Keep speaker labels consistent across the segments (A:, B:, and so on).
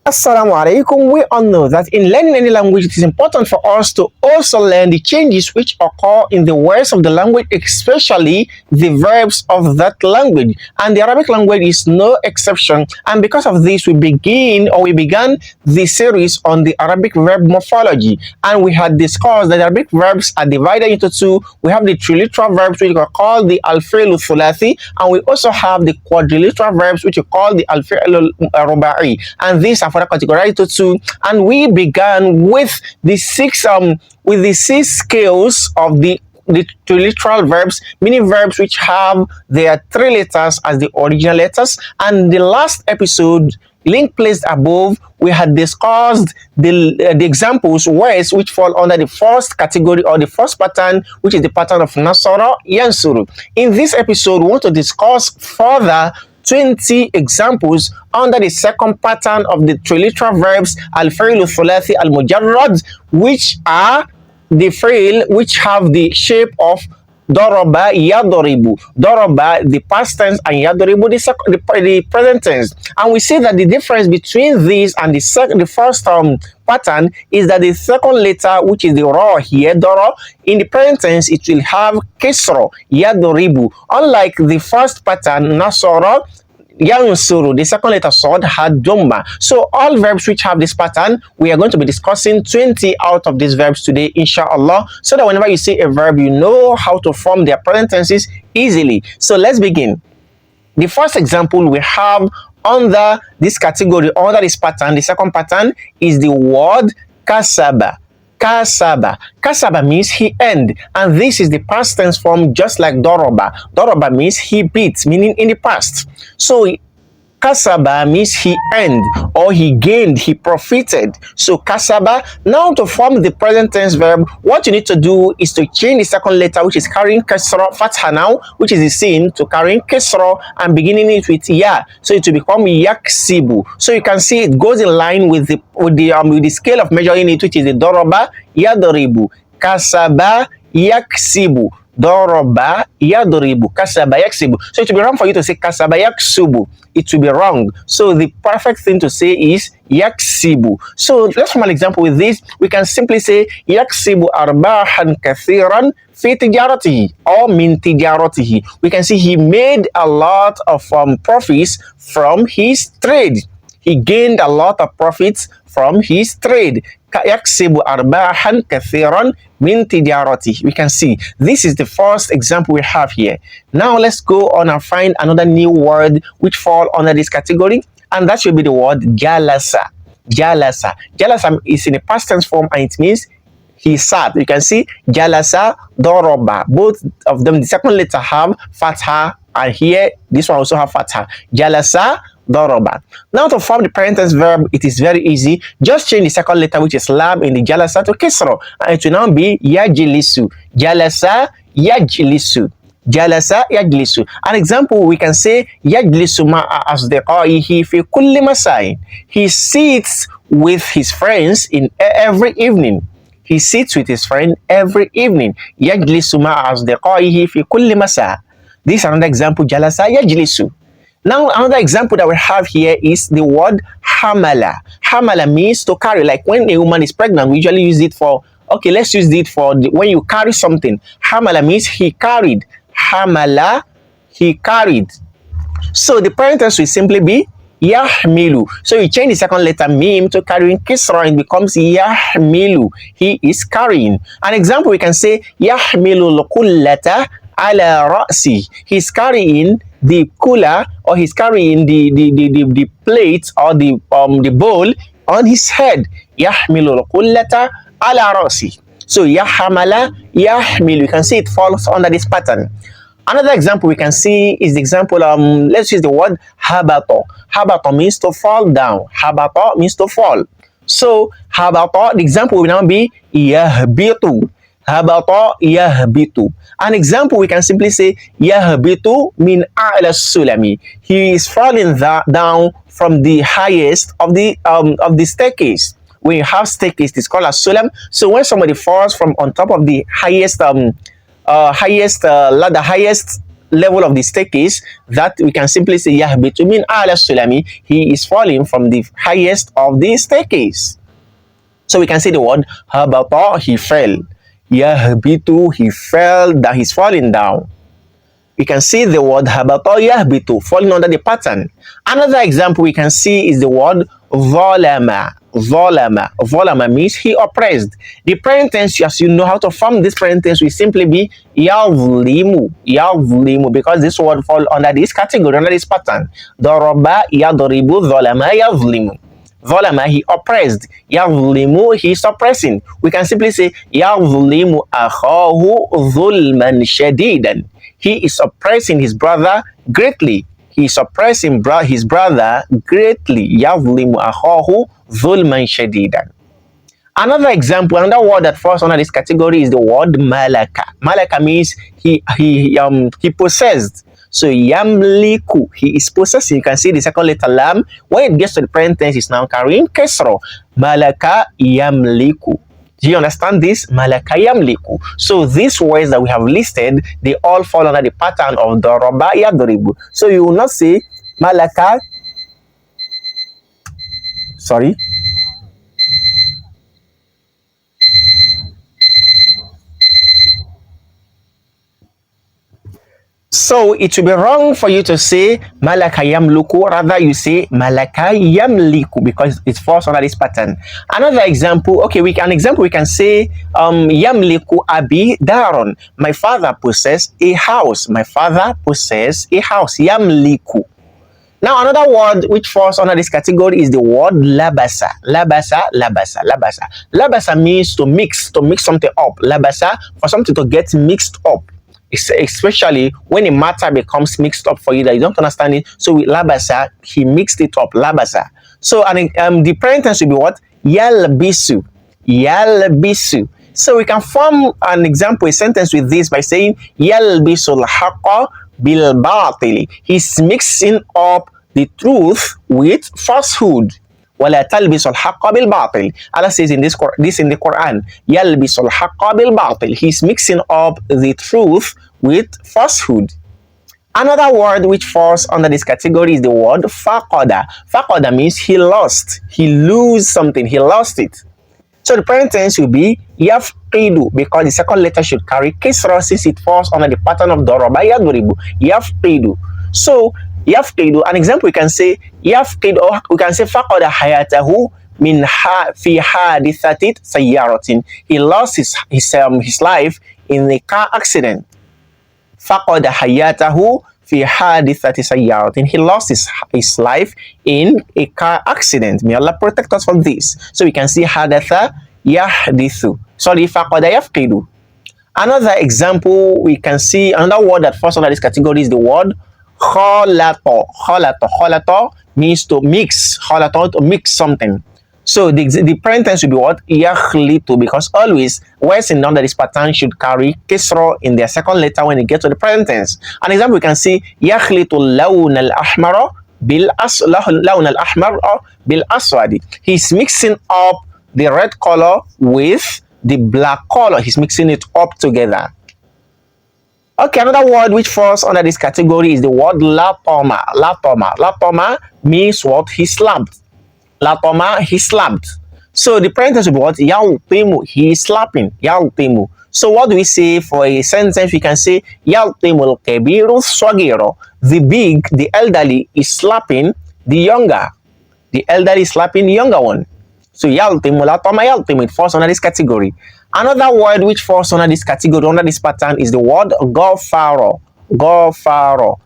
A: Assalamu alaikum. We all know that in learning any language, it is important for us to also learn the changes which occur in the words of the language, especially the verbs of that language. And the Arabic language is no exception. And because of this, we began the series on the Arabic verb morphology. And we had discussed that Arabic verbs are divided into two. We have the triliteral verbs, which are called the الفعل الثلاثي, and we also have the quadrilateral verbs, which are called the الفعل الرباعي. And these are further categorized into two, and we began with the six scales of the triliteral verbs, meaning verbs which have their three letters as the original letters. And the last episode, link placed above, we had discussed the examples words which fall under the first category or the first pattern, which is the pattern of Nasara Yansuru. In this episode, we want to discuss further 20 examples under the second pattern of the triliteral verbs الفعل الثلاثي المجرد, which are the fi'l which have the shape of Doroba Yadoribu. Doroba, the past tense, and Yadoribu, the present tense. And we see that the difference between these and the first pattern is that the second letter, which is the Ra here, Doro, in the present tense, it will have Kesro, Yadoribu. Unlike the first pattern, Nasara, Yansuru, the second letter Sod had Domba. So all verbs which have this pattern, we are going to be discussing 20 out of these verbs today, inshallah, so that whenever you see a verb, you know how to form their present tenses easily. So let's begin. The first example we have under this category, under this pattern, the second pattern is the word kasaba. Kasaba. Kasaba means he earned, and this is the past tense form, just like Doroba. Doroba means he beat, meaning in the past. So kasaba means he earned or he gained, he profited. So kasaba. Now to form the present tense verb, what you need to do is to change the second letter, which is carrying kasra, fatha now, which is the same, to carrying kasra and beginning it with ya. So it will become yaksibu. So you can see it goes in line with the scale of measuring it, which is the doroba yadoribu. Kasaba yaksibu. Doroba yadoribu. Kasaba yaksibu. So it will be wrong for you to say kasaba yaksubu. It will be wrong. So the perfect thing to say is yaksibu. So let's form an example with this. We can simply say yaksibu arbahan kathiran fi tijaratihi or min tijaratihi. We can see he made a lot of profits from his trade. He gained a lot of profits from his trade. Yaksibu arbahan kathiran min tijaratihi. We can see this is the first example we have here. Now let's go on and find another new word which fall under this category, and that should be the word jalasa. Jalasa. Jalasa is in a past tense form, and it means he sat. You can see jalasa, doroba. Both of them, the second letter have fatha, and here this one also have fatha. Jalasa, doroba. Now to form the present tense verb, it is very easy. Just change the second letter, which is lam in the jalasa, to kisra, and it will now be yajlisu. Jalasa yajlisu. Jalasa yajlisu. An example, we can say yajlisu ma'a asdiqaihi fi kulli masai. He sits with his friends in every evening. He sits with his friend every evening. Yajlisu ma'a asdiqaihi fi kulli masa. This is another example, jalasa yajlisu. Now, another example that we have here is the word hamala. Hamala means to carry. Like when a woman is pregnant, we usually use it for, okay, let's use it for when you carry something. Hamala means he carried. Hamala, he carried. So the present tense will simply be yahmilu. So you change the second letter mim to carrying kisra, and it becomes yahmilu. He is carrying. An example, we can say yahmilu lukullata ala ra'si. He's carrying the cooler, or he's carrying the plate or the bowl on his head. Yahmilu al-qullata ala rasi. So yahmala, yahmilu. You can see it falls under this pattern. Another example we can see is the example, let's use the word habato. Habato means to fall down. Habato means to fall. So habato, the example will now be yahbitu. Habata yahbitu. An example, we can simply say yahbitu min a'la sulami. He is falling down from the highest of the staircase. When you have staircase, it's called a sulam. So when somebody falls from on top of the highest level of the staircase, that we can simply say yahbitu min ala sulami. He is falling from the highest of the staircase. So we can say the word habata, he fell. Yahbitu, he fell, that he's falling down. We can see the word habata yahbitu, falling under the pattern. Another example we can see is the word zalama. Zalama means he oppressed. The present tense, as you know how to form this present tense, will simply be yazlimu, because this word falls under this category, under this pattern. Daraba yadribu, zalama yazlimu. Zalama, he oppressed. Yazlimu, he is oppressing. We can simply say yazlimu akhahu zulman shadidan. He is oppressing his brother greatly. He is oppressing his brother greatly. Yazlimu akhahu zulman shadidan. Another example, another word that falls under this category is the word malaka. Malaka means he possessed. So yamliku, he is possessing. You can see the second letter lam. When it gets to the present tense, it's now carrying kesro. Malaka yamliku. Do you understand this? Malaka yamliku. So these words that we have listed, they all fall under the pattern of daraba yadribu. So you will not say malaka. Sorry. So it will be wrong for you to say malaka yamluku, rather you say malaka yamliku, because it falls under this pattern. Another example, okay, we can say yamliku abi daron. My father possessed a house. My father possessed a house. Yamliku. Now another word which falls under this category is the word labasa. Labasa means to mix something up. Labasa, for something to get mixed up, especially when a matter becomes mixed up for you that you don't understand it. So with labasa, he mixed it up. Labasa. So the present tense will be what? Yalbisu. So we can form an example, a sentence with this by saying yalbisul haqqa bil batili. He's mixing up the truth with falsehood. وَلَا تَلْبِسُ الْحَقَّ بِالْبَاطِلِ. Allah says in this in the Quran, يَلْبِسُ الْحَقَّ بِالْبَاطِلِ. He's mixing up the truth with falsehood. Another word which falls under this category is the word faqada. Faqada means he lost. He lose something. He lost it. So the present tense will be yafqidu, because the second letter should carry kisra since it falls under the pattern of daraba yadribu. Yafqidu. So yafqidu, an example we can say yafqid, or we can say faqada hayatahu min fi hadithati sayyaratin. He lost his life in a car accident. Faqada hayatahu fi hadithati sayyaratin. He lost his life in a car accident. May Allah protect us from this. So we can see hadatha yahdithu. Sorry, faqada yafqidu. Another example we can see, another word that falls under this category is the word khalato. Khalato means to mix. Khalato, to mix something. So the present tense will be what? Yakhlitu, because always words in under this pattern should carry kisra in their second letter when it gets to the present tense. An example we can see yakhlitu lawn al-ahmar bil aswadi. He's mixing up the red color with the black color. He's mixing it up together. Okay, another word which falls under this category is the word latoma. Latoma means what? He slapped. Latoma, he slapped. So the present tense will be what? Yaltimu, he is slapping. Yaltimu. So what do we say for a sentence? We can say Yaltimul kabiru swagiro. The big, the elderly, is slapping the younger. The elderly is slapping the younger one. So Yaltimu, Latoma, Yaltimu, it falls under this category. Another word which falls under this category, under this pattern, is the word Ghafaro. Ghafaro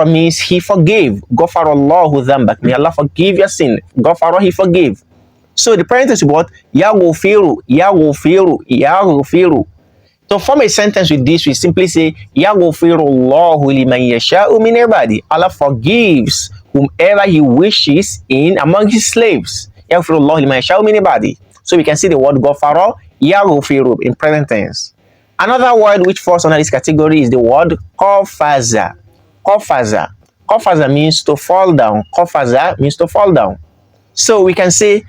A: means he forgave. Ghafaro Allahu dhanbak. May Allah forgive your sin. Ghafaro, he forgave. So the present tense is what? Yaghfiru. To form a sentence with this, we simply say Yaghfiru Allahu liman yasha'u min ibadi. Allah forgives whomever he wishes in among his slaves. Yaghfiru Allahu liman yasha'u min ibadi. So we can see the word Ghafaro, Yaghfiru in present tense. Another word which falls under this category is the word qafaza. Qafaza means to fall down. Qafaza means to fall down. So we can say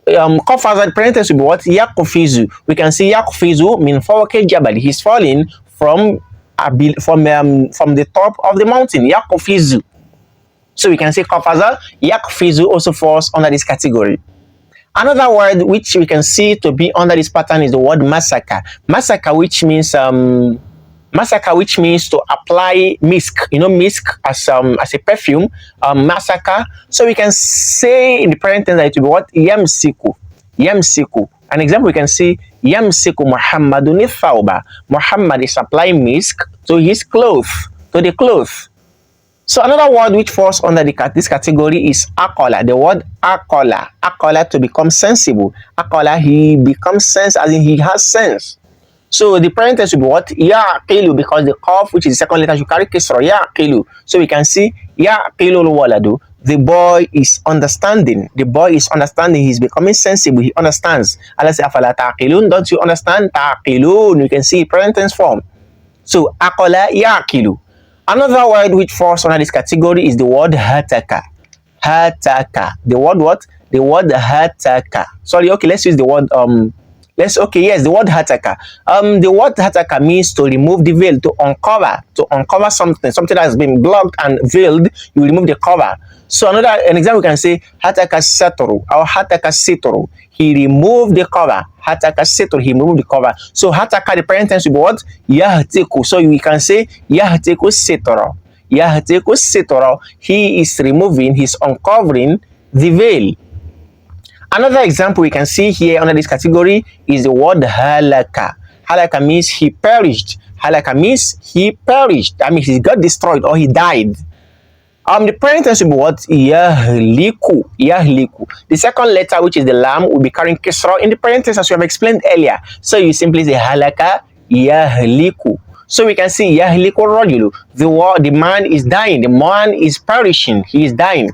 A: qafaza, present tense will be what? Yaqfizu. We can say Yaqfizu min fawqi jabal. He's falling from from the top of the mountain. Yakufizu. So we can say kafaza. Yakufizu also falls under this category. Another word which we can see to be under this pattern is the word masaka. Masaka, which means to apply misk. You know, misk as a perfume. Masaka. So we can say in the present tense that it will be what? Yamsiku. Yamsiku. An example we can see Yamsiku Muhammadun thawba. Muhammad is applying misk to his clothes, to the clothes. So another word which falls under this category is akola. The word akola. Akola, to become sensible. Akola, he becomes sense, as in he has sense. So the present tense will be what? Yaqilu, because the qaf, which is the second letter, should carry kisra. Yaqilu. So we can see yaqilu waladu. The boy is understanding. The boy is understanding. He's becoming sensible. He understands. Allah says, afala taqilun. Don't you understand? Taqilun. You can see present tense form. So akola yaqilu. Another word which falls under this category is the word hataka. Hataka. The word what? The word hataka. Sorry, okay, let's use the word the word hataka. The word hataka means to remove the veil, to uncover something that has been blocked and veiled. You remove the cover. So an example we can say hataka satru or hataka sitru. He removed the cover. Hataka sitru, he removed the cover. So hataka, the present tense will be what? Yahtiku. So we can say yahtiku sitru. Yahtiku sitru. He is removing, he's uncovering the veil. Another example we can see here under this category is the word halaka. Halaka means he perished. Halaka means he perished. That means he got destroyed or he died. The present tense will be what? Yahliku. Yahliku. The second letter, which is the lam, will be carrying kisra in the present tense, as we have explained earlier. So you simply say halaka yahliku. So we can see yahliku rajulu. The man is dying. The man is perishing. He is dying.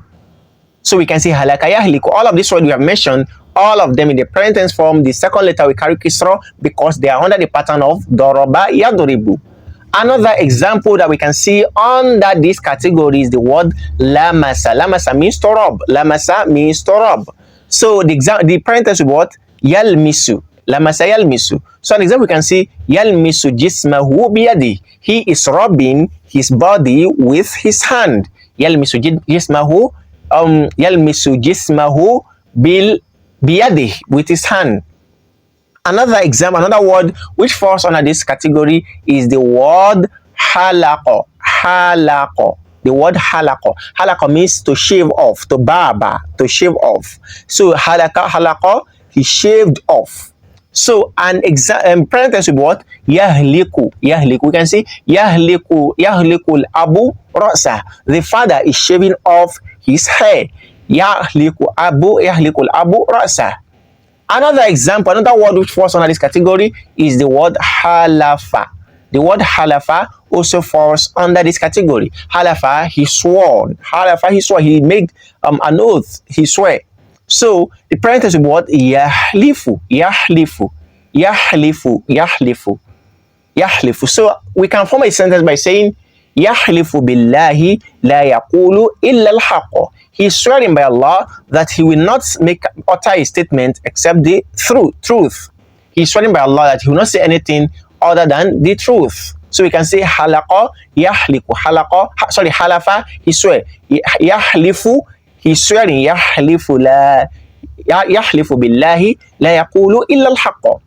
A: So we can see halaka yahliku. All of these words we have mentioned, all of them in the present tense form, the second letter will carry kisra because they are under the pattern of doroba yadoribu. Another example that we can see under this category is the word lamasa. Lamasa means to rub. Lamasa means to rub. So the present tense will be what? Yalmisu. Lamasa yalmisu. So an example we can see yalmisu jismahu biyadi. He is rubbing his body with his hand. Yalmisu jismahu. Yalmisu jismahu biyadi, with his hand. Another example, another word which falls under this category is the word halaqo. Halaqo. The word halaqo. Halaqo means to shave off, to barber, to shave off. So halaqo, he shaved off. So an present tense will be what? Yahliku. Yahliku. We can say yahliku abu rasa. The father is shaving off his hair. Yahliku abu rasa. Another example, another word which falls under this category is the word halafa. The word halafa also falls under this category. Halafa, he swore. Halafa, he swore. He made an oath. He swore. So the present tense will be what? Yahlifu. Yahlifu. Yahlifu. Yahlifu. Yahlifu. So we can form a sentence by saying Yahlifu billahi la yaqulu illa al-haqq. He is swearing by Allah that he will not utter a statement except the truth. He is swearing by Allah that he will not say anything other than the truth. So we can say halaqa yahliku. Halafa, he swear. Yahlifu, he is swearing. Yahlifu billahi la yaqulu illa al-haqq.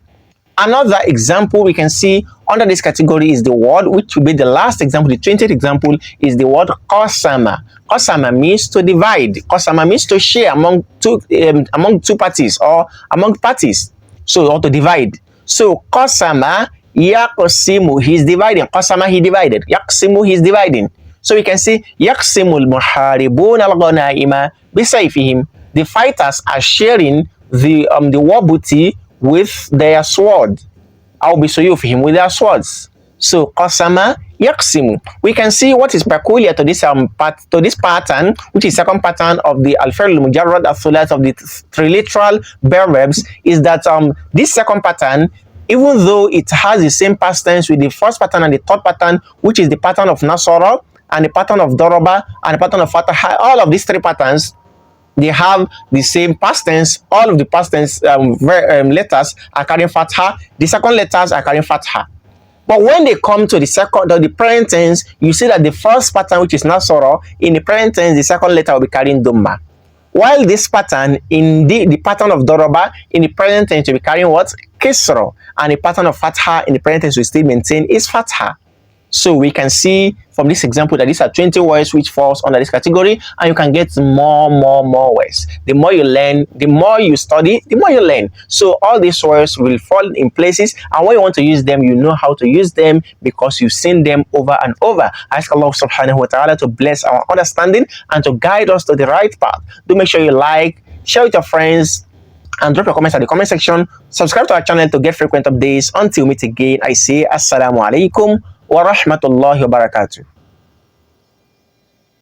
A: Another example we can see under this category is the word, which will be the last example, the 20th example, is the word qasama. Qasama means to divide. Qasama means to share among two parties or among parties. So, or to divide. So, qasama yaqsimu, he is dividing. Qasama, he divided. Yaqsimu, he is dividing. So we can say yaqsimu al-muharibun al-ghanaima bisayfihim. The fighters are sharing the war booty with their sword. I'll be suyufihim, with their swords. So qasama yaqsimu. We can see what is peculiar to this pattern, which is second pattern of the al-fi'l al-mujarrad al-thulathi of the triliteral verbs, is that this second pattern, even though it has the same past tense with the first pattern and the third pattern, which is the pattern of nasara and the pattern of daraba and the pattern of fataha, all of these three patterns, they have the same past tense. All of the past tense letters are carrying fatha. The second letters are carrying fatha. But when they come to the second or the present tense, you see that the first pattern, which is nasara, in the present tense, the second letter will be carrying dhamma. While this pattern, in the pattern of daraba, in the present tense, will be carrying what? Kisra. And the pattern of fatha in the present tense will still maintain is fatha. So we can see from this example that these are 20 words which falls under this category, and you can get more words. The more you learn, the more you study, the more you learn. So all these words will fall in places, and when you want to use them, you know how to use them because you've seen them over and over. I ask Allah subhanahu wa ta'ala to bless our understanding and to guide us to the right path. Do make sure you like, share with your friends, and drop your comments at the comment section. Subscribe to our channel to get frequent updates. Until we meet again, I say Assalamu alaikum wa rahmatullahi wa barakatuh.